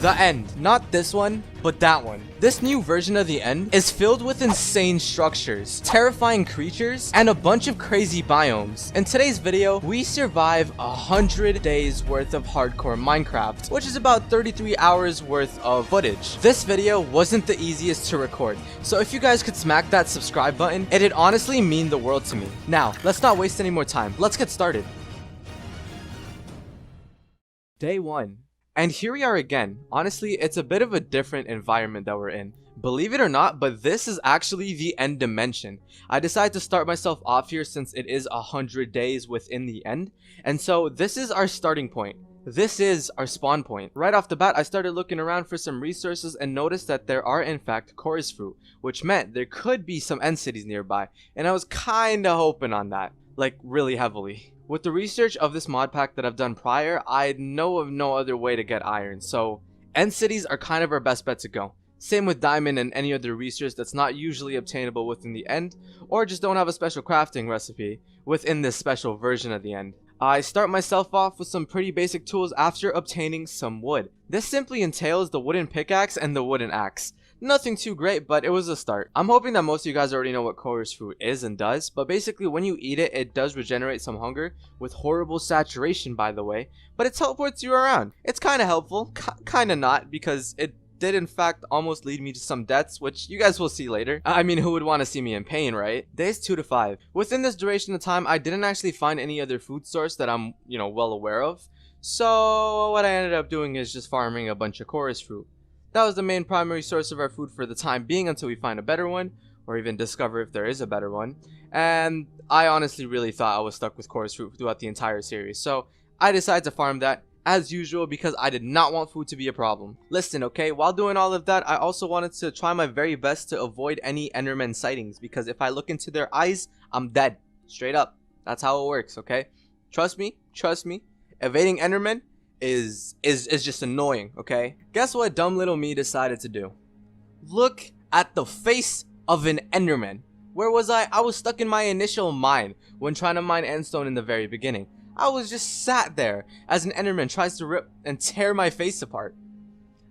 The End. Not this one, but that one. This new version of The End is filled with insane structures, terrifying creatures, and a bunch of crazy biomes. In today's video, we survive 100 days worth of hardcore Minecraft, which is about 33 hours worth of footage. This video wasn't the easiest to record, so if you guys could smack that subscribe button, it'd honestly mean the world to me. Now, let's not waste any more time. Let's get started. Day 1. And here we are again. Honestly, it's a bit of a different environment that we're in. Believe it or not, but this is actually the end dimension. I decided to start myself off here since it is 100 days within the end. And so this is our starting point. This is our spawn point. Right off the bat, I started looking around for some resources and noticed that there are in fact chorus fruit, which meant there could be some end cities nearby. And I was kinda hoping on that, like really heavily. With the research of this mod pack that I've done prior, I know of no other way to get iron, so end cities are kind of our best bet to go. Same with diamond and any other resource that's not usually obtainable within the end, or just don't have a special crafting recipe within this special version of the end. I start myself off with some pretty basic tools after obtaining some wood. This simply entails the wooden pickaxe and the wooden axe. Nothing too great, but it was a start. I'm hoping that most of you guys already know what chorus fruit is and does, but basically when you eat it, it does regenerate some hunger with horrible saturation, by the way, but it teleports you around. It's kind of helpful, kind of not, because it did in fact almost lead me to some deaths, which you guys will see later. I mean, who would want to see me in pain, right? Days 2 to 5. Within this duration of time, I didn't actually find any other food source that I'm, well aware of. So what I ended up doing is just farming a bunch of chorus fruit. That was the main primary source of our food for the time being until we find a better one, or even discover if there is a better one. And I honestly really thought I was stuck with chorus fruit throughout the entire series, so I decided to farm that as usual because I did not want food to be a problem. Listen, okay, while doing all of that, I also wanted to try my very best to avoid any Enderman sightings, because if I look into their eyes, I'm dead. Straight up. That's how it works, okay? Trust me. Evading Enderman is just annoying, okay? Guess what dumb little me decided to do? Look at the face of an Enderman. Where was I? I was stuck in my initial mine when trying to mine endstone in the very beginning. I was just sat there as an Enderman tries to rip and tear my face apart.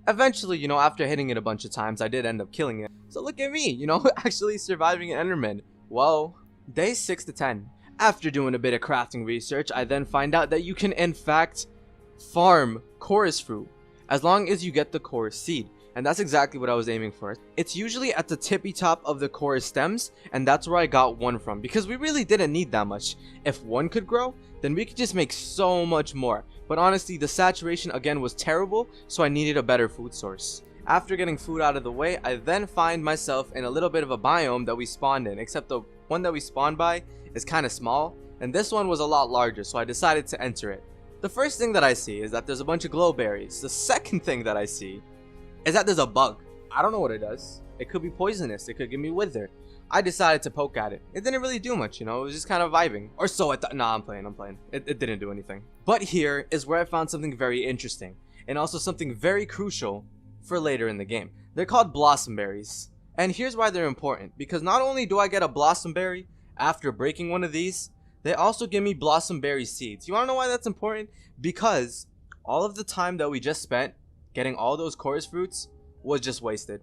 Eventually, after hitting it a bunch of times, I did end up killing it. So look at me, actually surviving an Enderman. Whoa. Day 6 to 10. After doing a bit of crafting research, I then find out that you can in fact farm chorus fruit as long as you get the chorus seed, and that's exactly what I was aiming for. It's usually at the tippy top of the chorus stems, and that's where I got one from, because we really didn't need that much. If one could grow, then we could just make so much more, but honestly the saturation again was terrible, so I needed a better food source. After getting food out of the way, I then find myself in a little bit of a biome that we spawned in, except the one that we spawned by is kind of small, and this one was a lot larger, so I decided to enter it. The first thing that I see is that there's a bunch of glow berries. The second thing that I see is that there's a bug. I don't know what it does. It could be poisonous. It could give me wither. I decided to poke at it. It didn't really do much, it was just kind of vibing. Or so I thought. Nah, I'm playing. It didn't do anything. But here is where I found something very interesting, and also something very crucial for later in the game. They're called blossom berries. And here's why they're important, because not only do I get a blossom berry after breaking one of these, they also give me blossom berry seeds. You want to know why that's important? Because all of the time that we just spent getting all those chorus fruits was just wasted.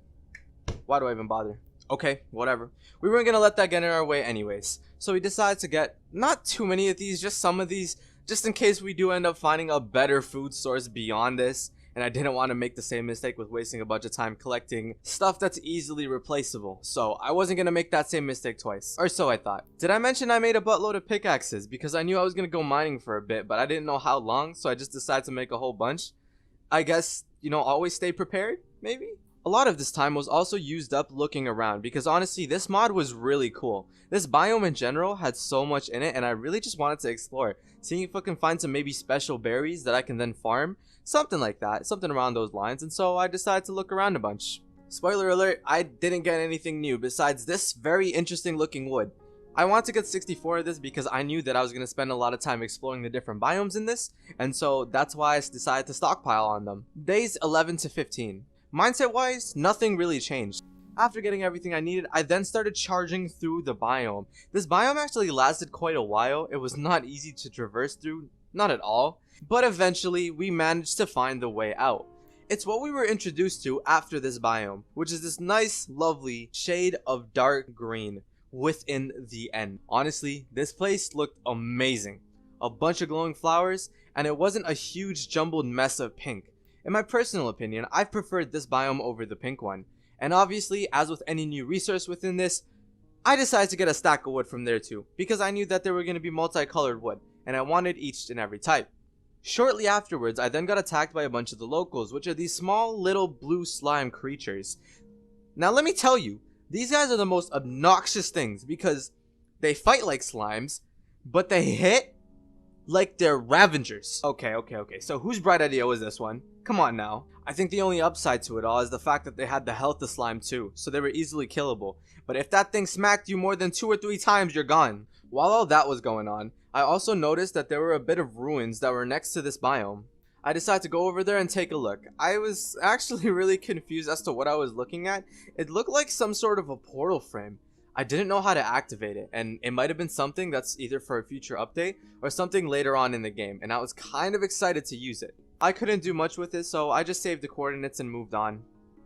Why do I even bother? Okay, whatever. We weren't gonna let that get in our way anyways. So we decided to get not too many of these, just some of these, just in case we do end up finding a better food source beyond this. And I didn't want to make the same mistake with wasting a bunch of time collecting stuff that's easily replaceable. So I wasn't going to make that same mistake twice. Or so I thought. Did I mention I made a buttload of pickaxes? Because I knew I was going to go mining for a bit, but I didn't know how long. So I just decided to make a whole bunch. I guess, always stay prepared, maybe? A lot of this time was also used up looking around, because honestly, this mod was really cool. This biome in general had so much in it, and I really just wanted to explore, seeing if I can find some maybe special berries that I can then farm, something like that, something around those lines, and so I decided to look around a bunch. Spoiler alert, I didn't get anything new besides this very interesting looking wood. I want to get 64 of this because I knew that I was going to spend a lot of time exploring the different biomes in this, and so that's why I decided to stockpile on them. Days 11 to 15. Mindset wise, nothing really changed. After getting everything I needed, I then started charging through the biome. This biome actually lasted quite a while. It was not easy to traverse through, not at all, but eventually we managed to find the way out. It's what we were introduced to after this biome, which is this nice, lovely shade of dark green within the end. Honestly, this place looked amazing. A bunch of glowing flowers, and it wasn't a huge jumbled mess of pink. In my personal opinion, I've preferred this biome over the pink one. And obviously, as with any new resource within this, I decided to get a stack of wood from there too, because I knew that there were going to be multicolored wood, and I wanted each and every type. Shortly afterwards, I then got attacked by a bunch of the locals, which are these small little blue slime creatures. Now let me tell you, these guys are the most obnoxious things because they fight like slimes, but they hit like they're Ravengers. Okay, so whose bright idea was this one? Come on now. I think the only upside to it all is the fact that they had the health of slime too, so they were easily killable. But if that thing smacked you more than 2 or 3 times, you're gone. While all that was going on, I also noticed that there were a bit of ruins that were next to this biome. I decided to go over there and take a look. I was actually really confused as to what I was looking at. It looked like some sort of a portal frame. I didn't know how to activate it, and it might have been something that's either for a future update or something later on in the game, and I was kind of excited to use it. I couldn't do much with it, so I just saved the coordinates and moved on.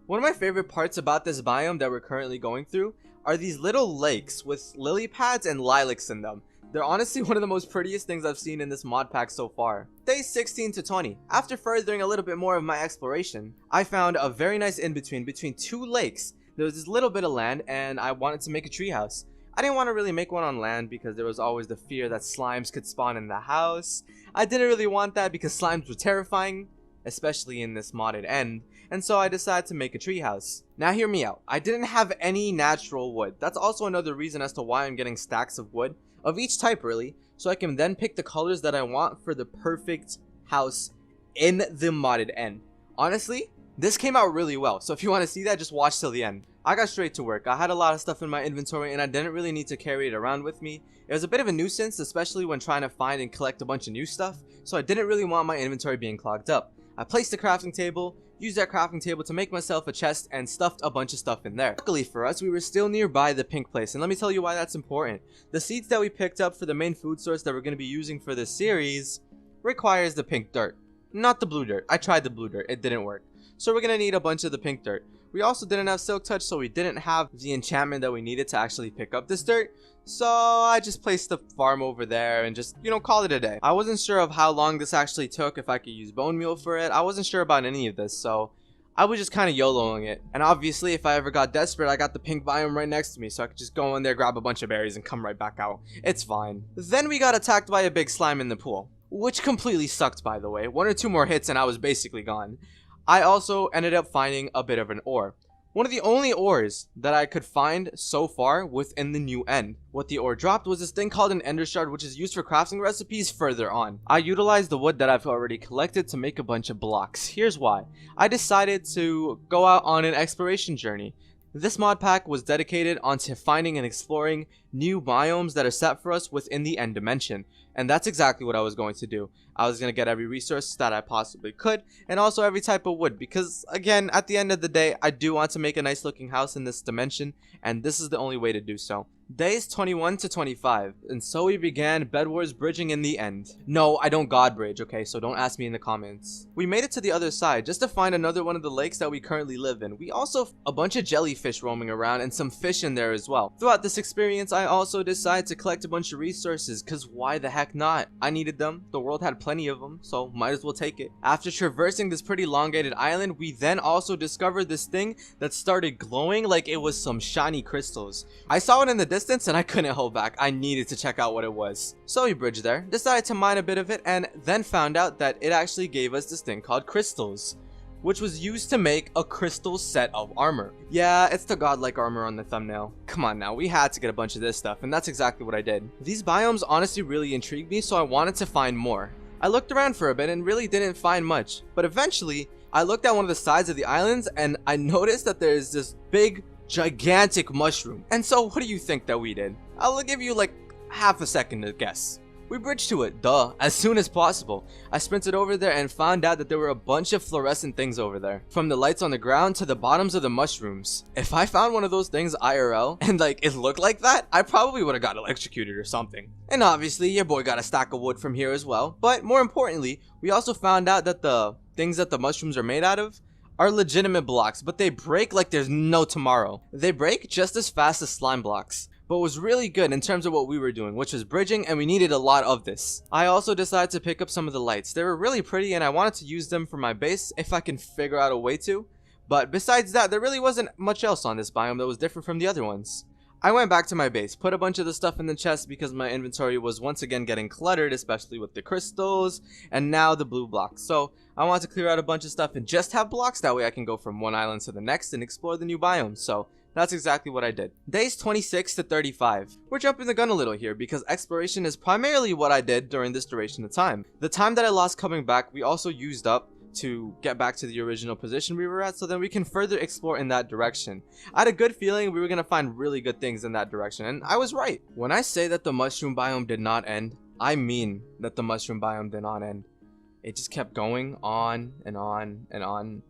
One of my favorite parts about this biome that we're currently going through are these little lakes with lily pads and lilacs in them. They're honestly one of the most prettiest things I've seen in this mod pack so far. Days 16 to 20. After furthering a little bit more of my exploration, I found a very nice in-between between 2 lakes. There was this little bit of land and I wanted to make a treehouse. I didn't want to really make one on land because there was always the fear that slimes could spawn in the house. I didn't really want that because slimes were terrifying, especially in this modded end, and so I decided to make a treehouse. Now hear me out. I didn't have any natural wood. That's also another reason as to why I'm getting stacks of wood, of each type really, so I can then pick the colors that I want for the perfect house in the modded end. Honestly, this came out really well, so if you want to see that, just watch till the end. I got straight to work. I had a lot of stuff in my inventory and I didn't really need to carry it around with me. It was a bit of a nuisance, especially when trying to find and collect a bunch of new stuff, so I didn't really want my inventory being clogged up. I placed the crafting table, used that crafting table to make myself a chest, and stuffed a bunch of stuff in there. Luckily for us, we were still nearby the pink place, and let me tell you why that's important. The seeds that we picked up for the main food source that we're going to be using for this series requires the pink dirt, not the blue dirt. I tried the blue dirt, it didn't work. So we're going to need a bunch of the pink dirt. We also didn't have silk touch, so we didn't have the enchantment that we needed to actually pick up this dirt. So I just placed the farm over there and just, call it a day. I wasn't sure of how long this actually took, if I could use bone meal for it. I wasn't sure about any of this, so I was just kind of YOLOing it. And obviously, if I ever got desperate, I got the pink biome right next to me, so I could just go in there, grab a bunch of berries, and come right back out. It's fine. Then we got attacked by a big slime in the pool, which completely sucked, by the way. 1 or 2 more hits and I was basically gone. I also ended up finding a bit of an ore. One of the only ores that I could find so far within the new end. What the ore dropped was this thing called an ender shard, which is used for crafting recipes further on. I utilized the wood that I've already collected to make a bunch of blocks. Here's why. I decided to go out on an exploration journey. This mod pack was dedicated onto finding and exploring new biomes that are set for us within the end dimension. And that's exactly what I was going to do. I was going to get every resource that I possibly could, and also every type of wood, because again, at the end of the day, I do want to make a nice looking house in this dimension, and this is the only way to do so. Days 21 to 25, and so we began Bed Wars bridging in the end. No, I don't god bridge, okay, so don't ask me in the comments. We made it to the other side just to find another one of the lakes that we currently live in. We also a bunch of jellyfish roaming around and some fish in there as well. Throughout this experience, I also decided to collect a bunch of resources, cause why the heck not? I needed them, the world had plenty of them, so might as well take it. After traversing this pretty elongated island, we then also discovered this thing that started glowing like it was some shiny crystals. I saw it in the distance and I couldn't hold back. I needed to check out what it was. So we bridged there, decided to mine a bit of it, and then found out that it actually gave us this thing called crystals, which was used to make a crystal set of armor. Yeah, it's the godlike armor on the thumbnail. Come on now, we had to get a bunch of this stuff, and that's exactly what I did. These biomes honestly really intrigued me, so I wanted to find more. I looked around for a bit and really didn't find much, but eventually I looked at one of the sides of the islands and I noticed that there's this big gigantic mushroom. And so what do you think that we did? I'll give you like half a second to guess. We bridged to it, duh, as soon as possible. I sprinted over there and found out that there were a bunch of fluorescent things over there. From the lights on the ground to the bottoms of the mushrooms. If I found one of those things IRL and like it looked like that, I probably would have got electrocuted or something. And obviously your boy got a stack of wood from here as well. But more importantly, we also found out that the things that the mushrooms are made out of are legitimate blocks, but they break like there's no tomorrow. They break just as fast as slime blocks, but was really good in terms of what we were doing, which was bridging, and we needed a lot of this. I also decided to pick up some of the lights. They were really pretty and I wanted to use them for my base if I can figure out a way to. But besides that, there really wasn't much else on this biome that was different from the other ones. I went back to my base, put a bunch of the stuff in the chest because my inventory was once again getting cluttered, especially with the crystals and now the blue blocks. So I wanted to clear out a bunch of stuff and just have blocks, that way I can go from one island to the next and explore the new biomes. So that's exactly what I did. Days 26 to 35. We're jumping the gun a little here because exploration is primarily what I did during this duration of time. The time that I lost coming back, we also used up to get back to the original position we were at, so then we can further explore in that direction. I had a good feeling we were going to find really good things in that direction, and I was right. When I say that the mushroom biome did not end, I mean that the mushroom biome did not end. It just kept going on and on and on,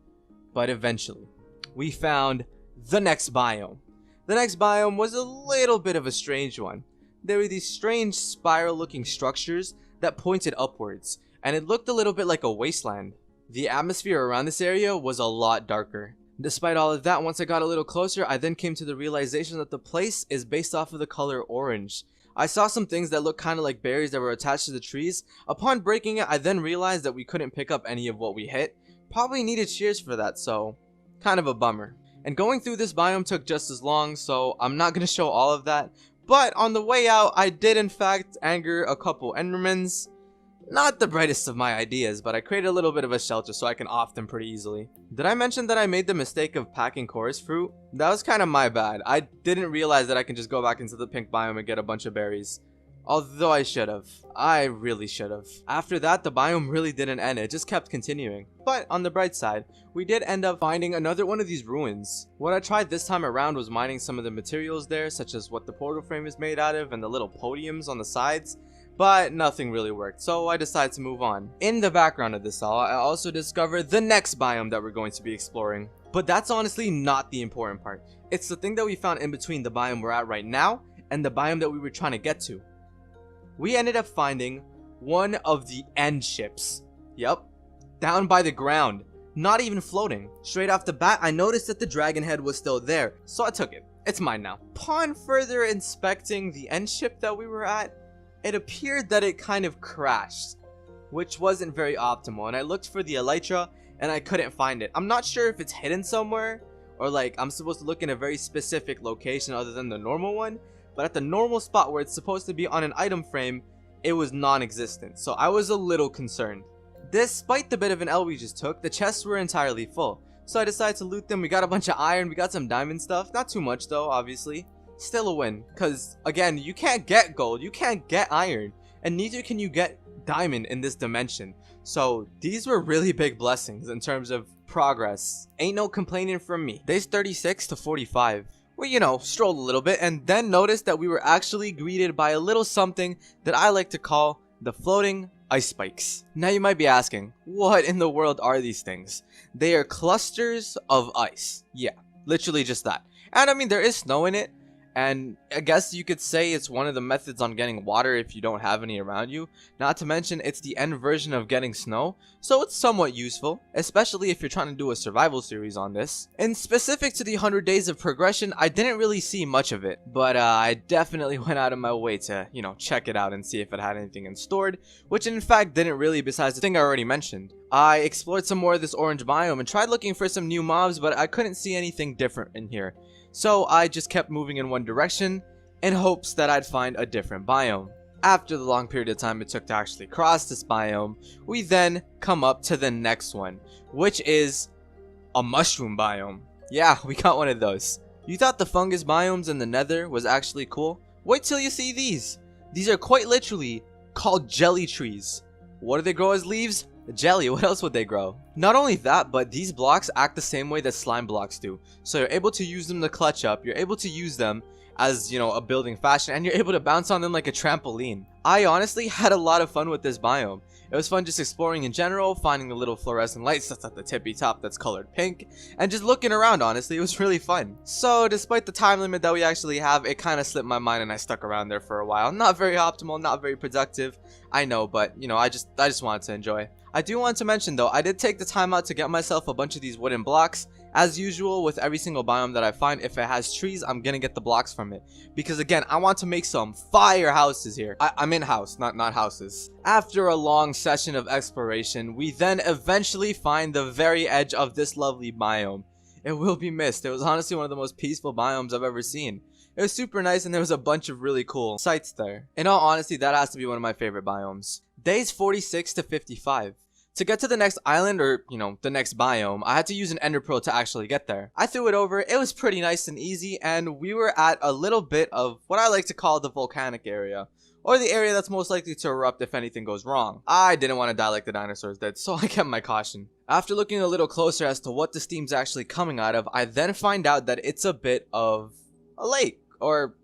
but eventually we found the next biome. The next biome was a little bit of a strange one. There were these strange spiral looking structures that pointed upwards, and it looked a little bit like a wasteland. The atmosphere around this area was a lot darker. Despite all of that, once I got a little closer, I then came to the realization that the place is based off of the color orange. I saw some things that looked kind of like berries that were attached to the trees. Upon breaking it, I then realized that we couldn't pick up any of what we hit. Probably needed shears for that, so kind of a bummer. And going through this biome took just as long, so I'm not going to show all of that. But on the way out, I did in fact anger a couple endermans. Not the brightest of my ideas, but I created a little bit of a shelter so I can off them pretty easily. Did I mention that I made the mistake of packing chorus fruit? That was kind of my bad. I didn't realize that I can just go back into the pink biome and get a bunch of berries. Although I should have. I really should have. After that, the biome really didn't end. It just kept continuing. But on the bright side, we did end up finding another one of these ruins. What I tried this time around was mining some of the materials there, such as what the portal frame is made out of and the little podiums on the sides. But nothing really worked, so I decided to move on. In the background of this all, I also discovered the next biome that we're going to be exploring. But that's honestly not the important part. It's the thing that we found in between the biome we're at right now and the biome that we were trying to get to. We ended up finding one of the end ships. Yep, down by the ground, not even floating. Straight off the bat, I noticed that the dragon head was still there, so I took it. It's mine now. Upon further inspecting the end ship that we were at, it appeared that it kind of crashed, which wasn't very optimal, and I looked for the elytra and I couldn't find it. I'm not sure if it's hidden somewhere or like I'm supposed to look in a very specific location other than the normal one, but at the normal spot where it's supposed to be on an item frame, it was non-existent, so I was a little concerned. Despite the bit of an L we just took, the chests were entirely full, so I decided to loot them. We got a bunch of iron, we got some diamond stuff, not too much though, obviously. Still a win, because again, you can't get gold, you can't get iron, and neither can you get diamond in this dimension. So these were really big blessings in terms of progress. Ain't no complaining from me. Days 36 to 45. We, strolled a little bit and then noticed that we were actually greeted by a little something that I like to call the floating ice spikes. Now you might be asking, what in the world are these things? They are clusters of ice. Yeah, literally just that. And I mean, there is snow in it. And I guess you could say it's one of the methods on getting water if you don't have any around you. Not to mention it's the end version of getting snow, so it's somewhat useful, especially if you're trying to do a survival series on this. And specific to the 100 days of progression, I didn't really see much of it, but I definitely went out of my way to, check it out and see if it had anything in stored, which in fact didn't really, besides the thing I already mentioned. I explored some more of this orange biome and tried looking for some new mobs, but I couldn't see anything different in here. So I just kept moving in one direction in hopes that I'd find a different biome. After the long period of time it took to actually cross this biome, we then come up to the next one, which is a mushroom biome. Yeah, we got one of those. You thought the fungus biomes in the nether was actually cool? Wait till you see these. These are quite literally called jelly trees. What do they grow as leaves? Jelly, what else would they grow? Not only that, but these blocks act the same way that slime blocks do. So you're able to use them to clutch up, you're able to use them as, a building fashion, and you're able to bounce on them like a trampoline. I honestly had a lot of fun with this biome. It was fun just exploring in general, finding the little fluorescent lights that's at the tippy top that's colored pink, and just looking around. Honestly, it was really fun. So despite the time limit that we actually have, it kind of slipped my mind and I stuck around there for a while. Not very optimal, not very productive. I know, but you know, I just wanted to enjoy. I do want to mention though, I did take the time out to get myself a bunch of these wooden blocks. As usual with every single biome that I find, if it has trees, I'm gonna get the blocks from it. Because again, I want to make some fire houses here. I'm in house, not houses. After a long session of exploration, we then eventually find the very edge of this lovely biome. It will be missed. It was honestly one of the most peaceful biomes I've ever seen. It was super nice and there was a bunch of really cool sights there. In all honesty, that has to be one of my favorite biomes. Days 46 to 55. To get to the next island, or, you know, the next biome, I had to use an ender pearl to actually get there. I threw it over, it was pretty nice and easy, and we were at a little bit of what I like to call the volcanic area. Or the area that's most likely to erupt if anything goes wrong. I didn't want to die like the dinosaurs did, so I kept my caution. After looking a little closer as to what the steam's actually coming out of, I then find out that it's a bit of a lake, or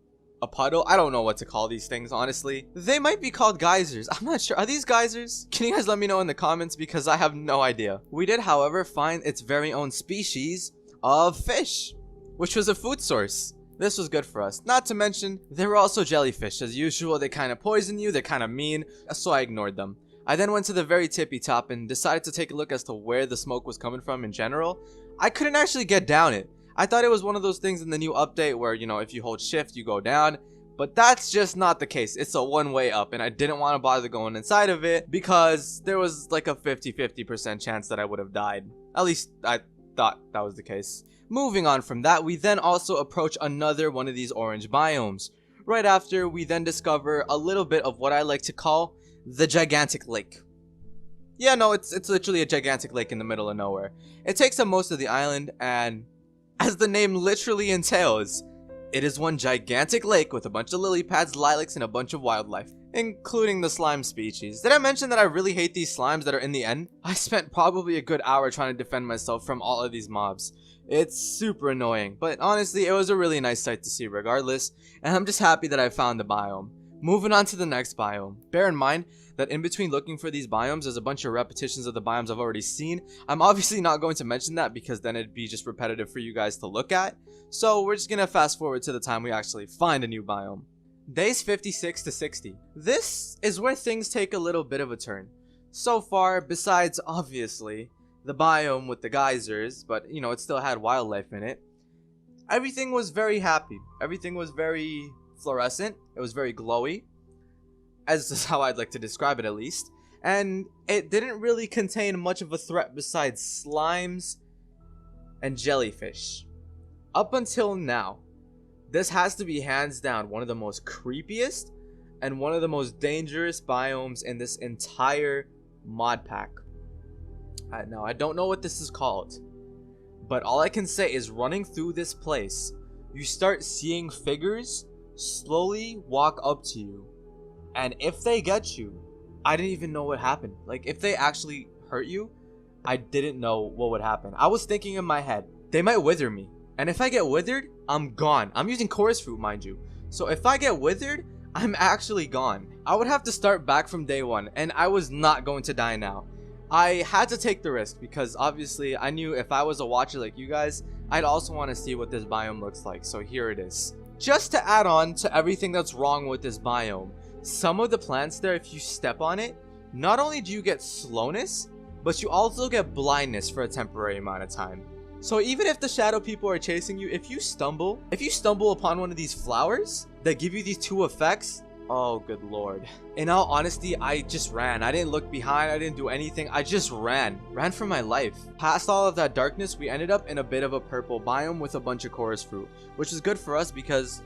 a puddle. I don't know what to call these things, honestly. They might be called geysers. I'm not sure. Are these geysers? Can you guys let me know in the comments because I have no idea. We did, however, find its very own species of fish, which was a food source. This was good for us. Not to mention, they were also jellyfish. As usual, they kind of poison you, they're kind of mean, so I ignored them. I then went to the very tippy top and decided to take a look as to where the smoke was coming from in general. I couldn't actually get down it. I thought it was one of those things in the new update where, you know, if you hold shift, you go down. But that's just not the case. It's a one-way up, and I didn't want to bother going inside of it because there was like a 50-50% chance that I would have died. At least I thought that was the case. Moving on from that, we then also approach another one of these orange biomes. Right after, we then discover a little bit of what I like to call the gigantic lake. Yeah, no, it's literally a gigantic lake in the middle of nowhere. It takes up most of the island, and as the name literally entails, it is one gigantic lake with a bunch of lily pads, lilacs, and a bunch of wildlife, including the slime species. Did I mention that I really hate these slimes that are in the end? I spent probably a good hour trying to defend myself from all of these mobs. It's super annoying, but honestly, it was a really nice sight to see regardless, and I'm just happy that I found the biome. Moving on to the next biome. Bear in mind that in between looking for these biomes, there's a bunch of repetitions of the biomes I've already seen. I'm obviously not going to mention that because then it'd be just repetitive for you guys to look at. So we're just gonna fast forward to the time we actually find a new biome. Days 56 to 60. This is where things take a little bit of a turn. So far, besides obviously the biome with the geysers, but you know, it still had wildlife in it, everything was very happy. Everything was very fluorescent. It was very glowy, as is how I'd like to describe it at least, and it didn't really contain much of a threat besides slimes and jellyfish. Up until now, this has to be hands down one of the most creepiest and one of the most dangerous biomes in this entire mod pack. Now, I don't know what this is called, but all I can say is running through this place, you start seeing figures slowly walk up to you, and if they get you, I didn't even know what happened. Like, if they actually hurt you, I didn't know what would happen. I was thinking in my head, they might wither me, and if I get withered, I'm gone. I'm using chorus fruit, mind you, so if I get withered, I'm actually gone. I would have to start back from day one, and I was not going to die now. I had to take the risk because obviously I knew if I was a watcher like you guys, I'd also want to see what this biome looks like, so here it is. Just to add on to everything that's wrong with this biome, some of the plants there, if you step on it, not only do you get slowness, but you also get blindness for a temporary amount of time. So even if the shadow people are chasing you, if you stumble upon one of these flowers that give you these two effects, oh good lord. In all honesty, I just ran. I didn't look behind, I didn't do anything, I just ran for my life. Past all of that darkness, we ended up in a bit of a purple biome with a bunch of chorus fruit, which is good for us because,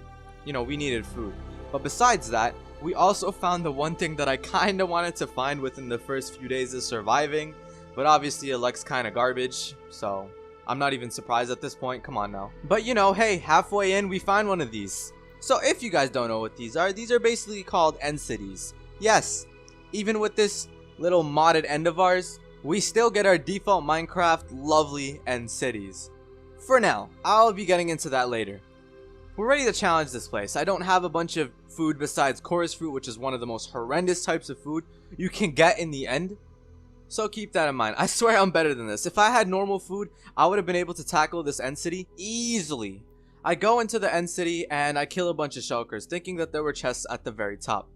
you know, we needed food. But besides that, we also found the one thing that I kinda wanted to find within the first few days of surviving, but obviously it looks kinda garbage, so I'm not even surprised at this point, come on now. But you know, hey, halfway in we find one of these. So if you guys don't know what these are basically called end cities. Yes, even with this little modded end of ours, we still get our default Minecraft lovely end cities. For now, I'll be getting into that later. We're ready to challenge this place. I don't have a bunch of food besides chorus fruit, which is one of the most horrendous types of food you can get in the end. So keep that in mind. I swear I'm better than this. If I had normal food, I would have been able to tackle this end city easily. I go into the end city and I kill a bunch of shulkers, thinking that there were chests at the very top.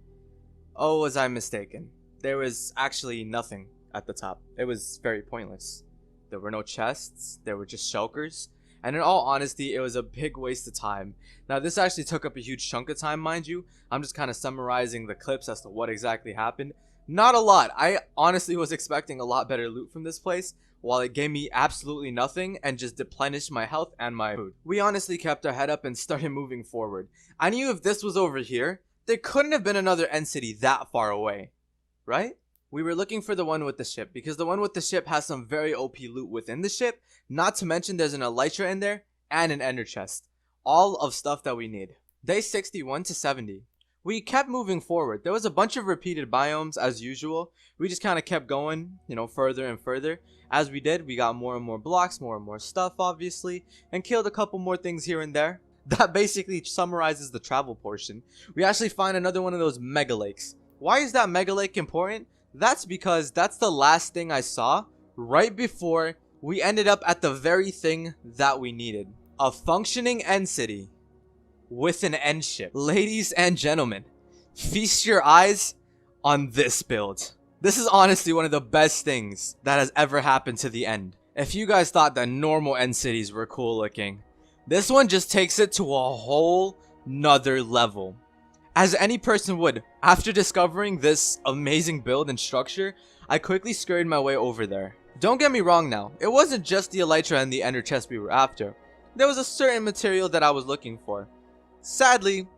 Oh, was I mistaken? There was actually nothing at the top. It was very pointless. There were no chests, there were just shulkers, and in all honesty, it was a big waste of time. Now, this actually took up a huge chunk of time, mind you. I'm just kind of summarizing the clips as to what exactly happened. Not a lot. I honestly was expecting a lot better loot from this place, while it gave me absolutely nothing and just replenished my health and my food. We honestly kept our head up and started moving forward. I knew if this was over here, there couldn't have been another end city that far away, right? We were looking for the one with the ship, because the one with the ship has some very OP loot within the ship, not to mention there's an elytra in there, and an ender chest. All of stuff that we need. Day 61 to 70. We kept moving forward. There was a bunch of repeated biomes as usual. We just kind of kept going, further and further. As we did, we got more and more blocks, more and more stuff, obviously, and killed a couple more things here and there. That basically summarizes the travel portion. We actually find another one of those mega lakes. Why is that mega lake important? That's because that's the last thing I saw right before we ended up at the very thing that we needed. A functioning end city with an end ship. Ladies and gentlemen, feast your eyes on this build. This is honestly one of the best things that has ever happened to the end. If you guys thought that normal end cities were cool looking, this one just takes it to a whole nother level. As any person would, after discovering this amazing build and structure, I quickly scurried my way over there. Don't get me wrong now, it wasn't just the elytra and the ender chest we were after. There was a certain material that I was looking for. Sadly,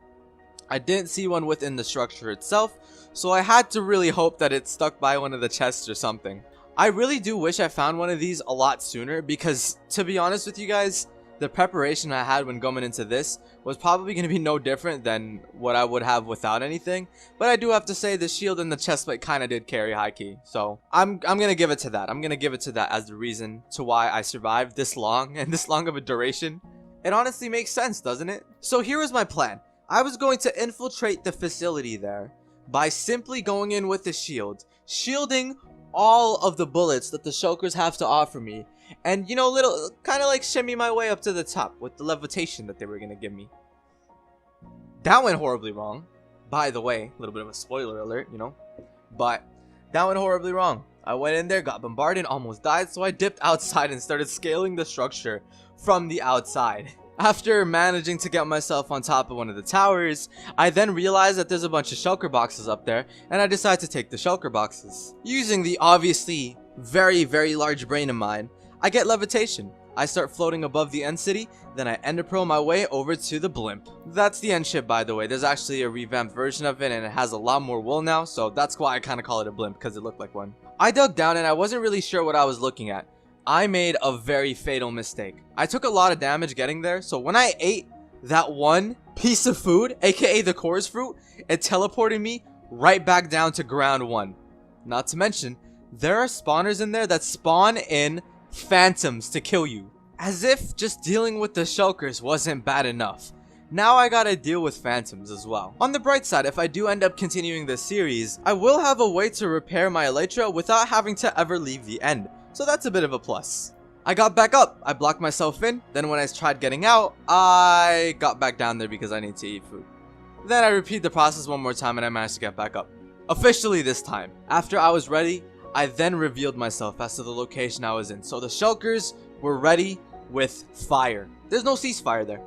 I didn't see one within the structure itself, so I had to really hope that it stuck by one of the chests or something. I really do wish I found one of these a lot sooner, because to be honest with you guys, the preparation I had when going into this was probably going to be no different than what I would have without anything. But I do have to say the shield and the chestplate kind of did carry high key. So I'm going to give it to that. I'm going to give it to that as the reason to why I survived this long and this long of a duration. It honestly makes sense, doesn't it? So here was my plan. I was going to infiltrate the facility there by simply going in with the shield, shielding all of the bullets that the shulkers have to offer me. And little kind of like shimmy my way up to the top with the levitation that they were gonna give me. That went horribly wrong. By the way, a little bit of a spoiler alert, but that went horribly wrong. I went in there, got bombarded, almost died, so I dipped outside and started scaling the structure from the outside. After managing to get myself on top of one of the towers, I then realized that there's a bunch of shulker boxes up there, and I decided to take the shulker boxes. Using the obviously very, very large brain of mine, I get levitation. I start floating above the end city, then I ender pearl my way over to the blimp. That's the end ship, by the way. There's actually a revamped version of it, and it has a lot more wool now, so that's why I kind of call it a blimp, because it looked like one. I dug down and I wasn't really sure what I was looking at. I made a very fatal mistake. I took a lot of damage getting there, so when I ate that one piece of food, aka the chorus fruit, it teleported me right back down to ground 1. Not to mention, there are spawners in there that spawn in phantoms to kill you. As if just dealing with the shulkers wasn't bad enough. Now I gotta deal with phantoms as well. On the bright side, if I do end up continuing this series, I will have a way to repair my elytra without having to ever leave the end. So that's a bit of a plus. I got back up, I blocked myself in, then when I tried getting out, I got back down there because I need to eat food. Then I repeat the process one more time and I managed to get back up. Officially this time. After I was ready, I then revealed myself as to the location I was in. So the shulkers were ready with fire. There's no ceasefire there.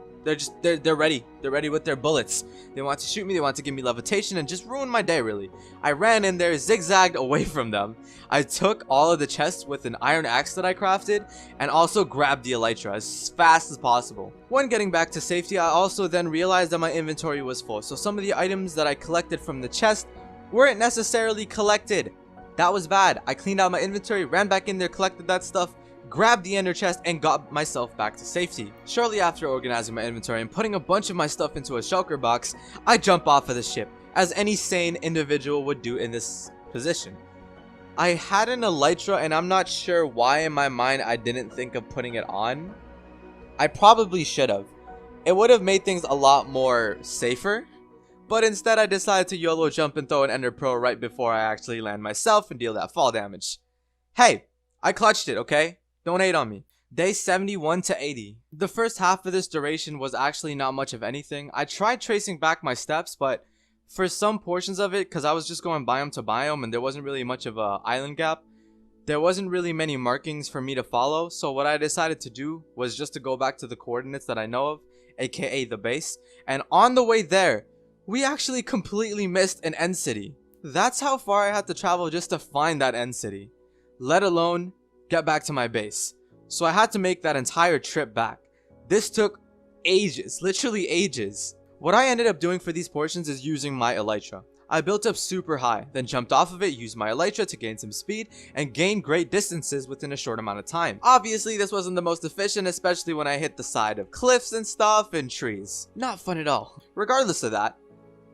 They're ready. They're ready with their bullets. They want to shoot me, they want to give me levitation and just ruin my day really. I ran in there, zigzagged away from them. I took all of the chests with an iron axe that I crafted and also grabbed the elytra as fast as possible. When getting back to safety, I also then realized that my inventory was full. So some of the items that I collected from the chest weren't necessarily collected. That was bad. I cleaned out my inventory, ran back in there, collected that stuff, grabbed the ender chest, and got myself back to safety. Shortly after organizing my inventory and putting a bunch of my stuff into a shulker box, I jump off of the ship, as any sane individual would do in this position. I had an elytra and I'm not sure why in my mind I didn't think of putting it on. I probably should have. It would have made things a lot more safer. But instead I decided to YOLO jump and throw an ender pearl right before I actually land myself and deal that fall damage. Hey, I clutched it, okay? Don't hate on me. Day 71 to 80. The first half of this duration was actually not much of anything. I tried tracing back my steps, but For some portions of it, because I was just going biome to biome and there wasn't really much of a island gap, there wasn't really many markings for me to follow, so what I decided to do was just to go back to the coordinates that I know of, aka the base, and on the way there, we actually completely missed an end city. That's how far I had to travel just to find that end city, let alone get back to my base. So I had to make that entire trip back. This took ages, literally ages. What I ended up doing for these portions is using my elytra. I built up super high, then jumped off of it, used my elytra to gain some speed, and gain great distances within a short amount of time. Obviously, this wasn't the most efficient, especially when I hit the side of cliffs and stuff and trees. Not fun at all. Regardless of that,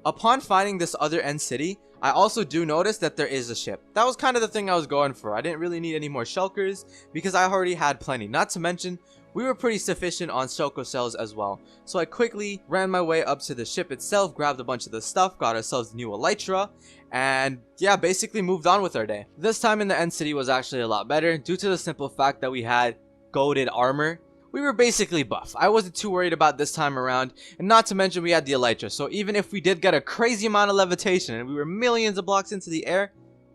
upon finding this other end city, I also do notice that there is a ship. That was kind of the thing I was going for. I didn't really need any more shulkers because I already had plenty. Not to mention, we were pretty sufficient on shulker cells as well. So I quickly ran my way up to the ship itself, grabbed a bunch of the stuff, got ourselves new elytra, and yeah, basically moved on with our day. This time in the end city was actually a lot better due to the simple fact that we had goated armor. We were basically buff. I wasn't too worried about this time around, and not to mention we had the elytra, so even if we did get a crazy amount of levitation and we were millions of blocks into the air,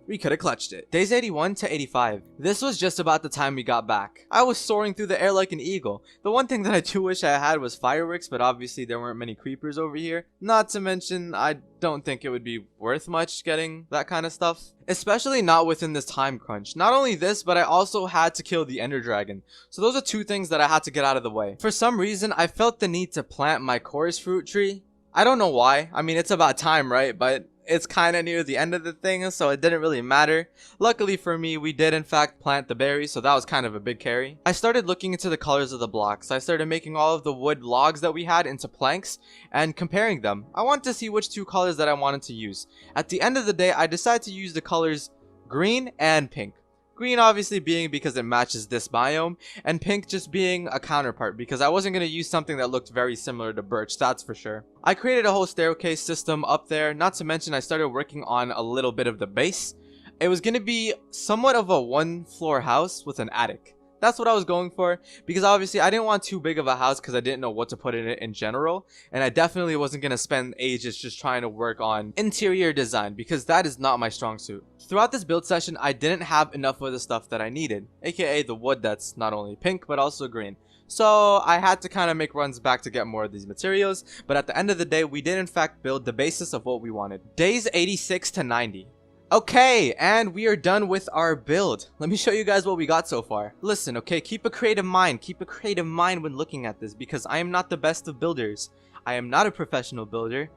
we could have clutched it. Days 81 to 85. This was just about the time we got back. I was soaring through the air like an eagle. The one thing that I do wish I had was fireworks, but obviously there weren't many creepers over here. Not to mention, I don't think it would be worth much getting that kind of stuff. Especially not within this time crunch. Not only this, but I also had to kill the Ender Dragon. So those are two things that I had to get out of the way. For some reason, I felt the need to plant my chorus fruit tree. I don't know why. I mean, it's about time, right? But it's kind of near the end of the thing, so it didn't really matter. Luckily for me, we did in fact plant the berries, so that was kind of a big carry. I started looking into the colors of the blocks. I started making all of the wood logs that we had into planks and comparing them. I wanted to see which two colors that I wanted to use. At the end of the day, I decided to use the colors green and pink. Green obviously being because it matches this biome, and pink just being a counterpart because I wasn't going to use something that looked very similar to birch, that's for sure. I created a whole staircase system up there, not to mention I started working on a little bit of the base. It was going to be somewhat of a one-floor house with an attic. That's what I was going for, because obviously I didn't want too big of a house because I didn't know what to put in it in general, and I definitely wasn't going to spend ages just trying to work on interior design because that is not my strong suit. Throughout this build session, I didn't have enough of the stuff that I needed, aka the wood that's not only pink but also green. So I had to kind of make runs back to get more of these materials, but at the end of the day, we did in fact build the basis of what we wanted. Days 86 to 90. Okay, and we are done with our build. Let me show you guys what we got so far. Listen, okay, keep a creative mind. Keep a creative mind when looking at this because I am not the best of builders. I am not a professional builder.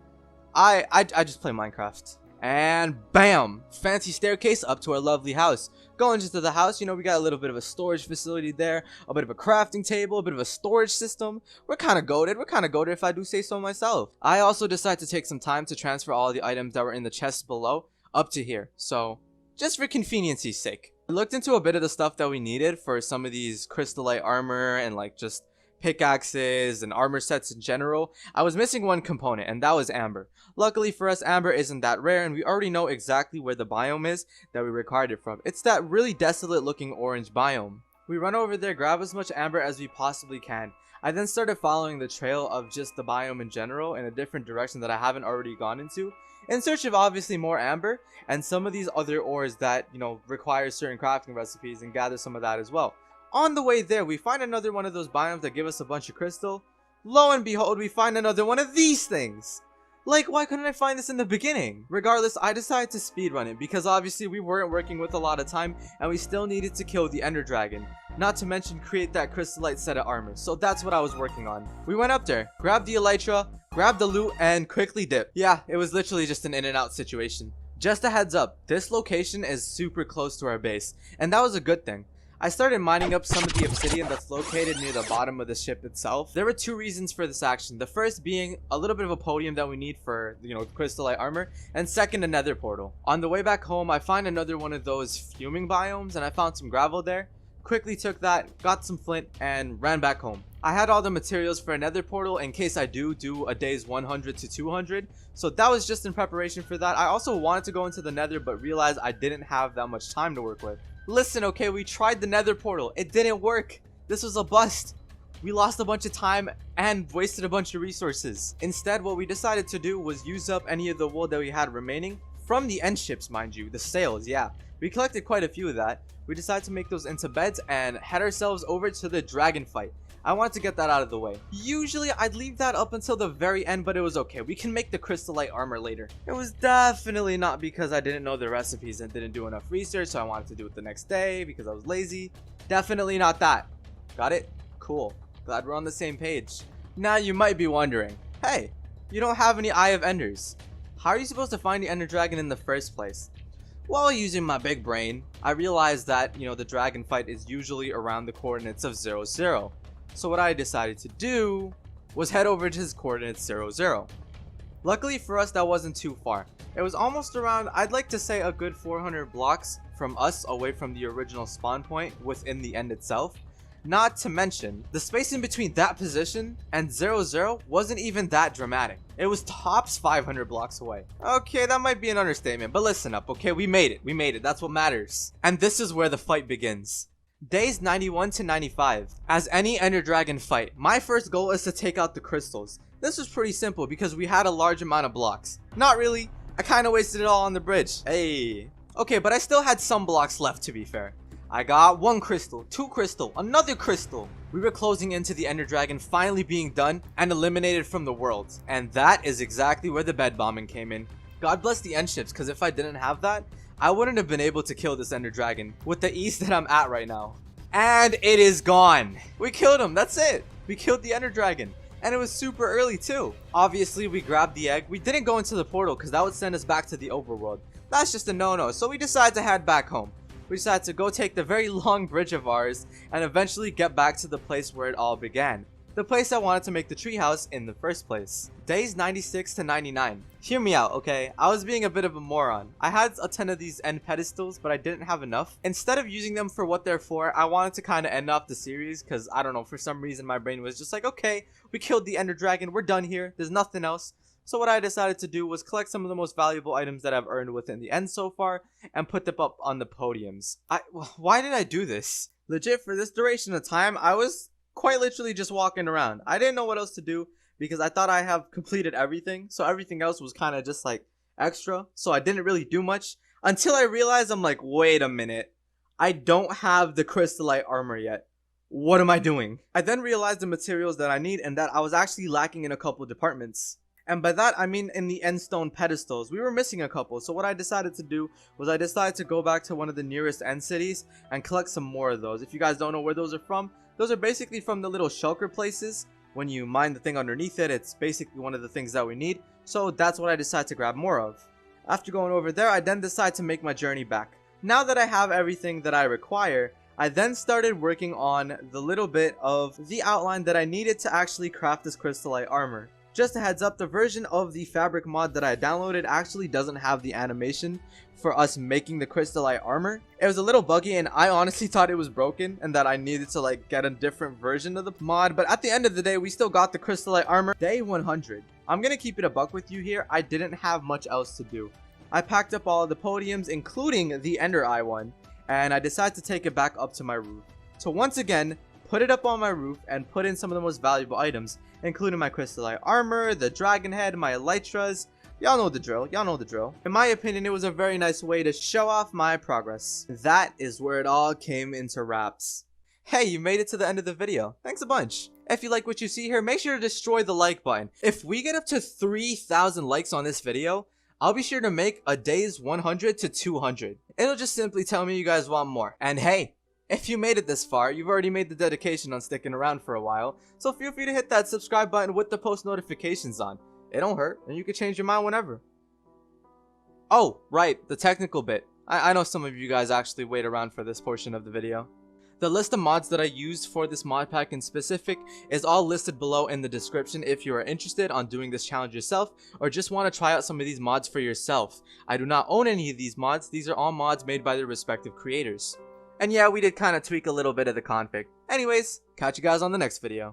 I just play Minecraft. And bam! Fancy staircase up to our lovely house. Going into the house, you know, we got a little bit of a storage facility there, a bit of a crafting table, a bit of a storage system. We're kind of goated. We're kind of goated if I do say so myself. I also decided to take some time to transfer all the items that were in the chests below up to here, so just for convenience's sake. I looked into a bit of the stuff that we needed for some of these crystallite armor and like just pickaxes and armor sets in general. I was missing one component, and that was amber. Luckily for us, amber isn't that rare, and we already know exactly where the biome is that we required it from. It's that really desolate looking orange biome. We run over there, grab as much amber as we possibly can. I then started following the trail of just the biome in general in a different direction that I haven't already gone into, in search of obviously more amber and some of these other ores that, you know, require certain crafting recipes, and gather some of that as well. On the way there, we find another one of those biomes that give us a bunch of crystal. Lo and behold, we find another one of these things. Like, why couldn't I find this in the beginning? Regardless, I decided to speedrun it because obviously we weren't working with a lot of time and we still needed to kill the Ender Dragon. Not to mention create that crystallite set of armor. So that's what I was working on. We went up there, grabbed the elytra, grabbed the loot, and quickly dipped. Yeah, it was literally just an in and out situation. Just a heads up, this location is super close to our base, and that was a good thing. I started mining up some of the obsidian that's located near the bottom of the ship itself. There were two reasons for this action. The first being a little bit of a podium that we need for, you know, crystallite armor, and second, a nether portal. On the way back home, I find another one of those fuming biomes, and I found some gravel there. Quickly took that, got some flint, and ran back home. I had all the materials for a nether portal in case I do a days 100 to 200, so that was just in preparation for that. I also wanted to go into the nether but realized I didn't have that much time to work with. Listen, okay, we tried the nether portal. It didn't work. This was a bust. We lost a bunch of time and wasted a bunch of resources. Instead, what we decided to do was use up any of the wool that we had remaining from the end ships, mind you, the sails. Yeah, we collected quite a few of that. We decided to make those into beds and head ourselves over to the dragon fight. I wanted to get that out of the way. Usually I'd leave that up until the very end, but it was okay. We can make the crystallite armor later. It was definitely not because I didn't know the recipes and didn't do enough research, so I wanted to do it the next day because I was lazy. Definitely not that. Got it? Cool. Glad we're on the same page. Now you might be wondering, hey, you don't have any Eye of Enders. How are you supposed to find the Ender Dragon in the first place? Well, using my big brain, I realized that, the dragon fight is usually around the coordinates of 0, 0. So what I decided to do was head over to his coordinates 0, 0. Luckily for us, that wasn't too far. It was almost around, I'd like to say, a good 400 blocks from us away from the original spawn point within the end itself. Not to mention, the space in between that position and 0, 0 wasn't even that dramatic. It was tops 500 blocks away. Okay, that might be an understatement, but listen up, okay? We made it, that's what matters. And this is where the fight begins. Days 91 to 95. As any Ender Dragon fight, my first goal is to take out the crystals. This was pretty simple because we had a large amount of blocks. Not really, I kinda wasted it all on the bridge. Hey. Okay, but I still had some blocks left, to be fair. I got 1 crystal, 2 crystal, another crystal. We were closing into the Ender Dragon finally being done and eliminated from the world. And that is exactly where the bed bombing came in. God bless the end ships, because if I didn't have that, I wouldn't have been able to kill this Ender Dragon with the ease that I'm at right now. And it is gone. We killed him, that's it. We killed the Ender Dragon. And it was super early too. Obviously, we grabbed the egg. We didn't go into the portal because that would send us back to the overworld. That's just a no-no, so we decided to head back home. We decided to go take the very long bridge of ours and eventually get back to the place where it all began. The place I wanted to make the treehouse in the first place. Days 96 to 99. Hear me out, okay? I was being a bit of a moron. I had a ton of these end pedestals, but I didn't have enough. Instead of using them for what they're for, I wanted to kind of end off the series because, I don't know, for some reason my brain was just like, okay, we killed the Ender Dragon, we're done here, there's nothing else. So what I decided to do was collect some of the most valuable items that I've earned within the end so far and put them up on the podiums. Why did I do this? Legit, for this duration of time, I was quite literally just walking around. I didn't know what else to do because I thought I have completed everything. So everything else was kind of just like extra. So I didn't really do much until I realized I'm like, wait a minute. I don't have the crystallite armor yet. What am I doing? I then realized the materials that I need and that I was actually lacking in a couple departments. And by that, I mean in the end stone pedestals. We were missing a couple. So what I decided to do was I decided to go back to one of the nearest end cities and collect some more of those. If you guys don't know where those are from, those are basically from the little shulker places. When you mine the thing underneath it, it's basically one of the things that we need. So that's what I decided to grab more of. After going over there, I then decided to make my journey back. Now that I have everything that I require, I then started working on the little bit of the outline that I needed to actually craft this crystallite armor. Just a heads up, the version of the fabric mod that I downloaded actually doesn't have the animation for us making the crystallite armor. It was a little buggy and I honestly thought it was broken and that I needed to like get a different version of the mod, but at the end of the day we still got the crystallite armor. Day 100. I'm gonna keep it a buck with you here. I didn't have much else to do. I packed up all of the podiums, including the Ender Eye one, and I decided to take it back up to my roof. So once again, put it up on my roof and put in some of the most valuable items, including my crystallite armor, the dragon head, my elytras. Y'all know the drill. In my opinion, it was a very nice way to show off my progress. That is where it all came into wraps. Hey, you made it to the end of the video. Thanks a bunch. If you like what you see here, make sure to destroy the like button. If we get up to 3,000 likes on this video, I'll be sure to make a days 100 to 200. It'll just simply tell me you guys want more. And hey, if you made it this far, you've already made the dedication on sticking around for a while, so feel free to hit that subscribe button with the post notifications on. It don't hurt, and you can change your mind whenever. Oh, right, the technical bit. I know some of you guys actually wait around for this portion of the video. The list of mods that I used for this mod pack in specific is all listed below in the description if you are interested on doing this challenge yourself or just want to try out some of these mods for yourself. I do not own any of these mods, these are all mods made by their respective creators. And yeah, we did kind of tweak a little bit of the config. Anyways, catch you guys on the next video.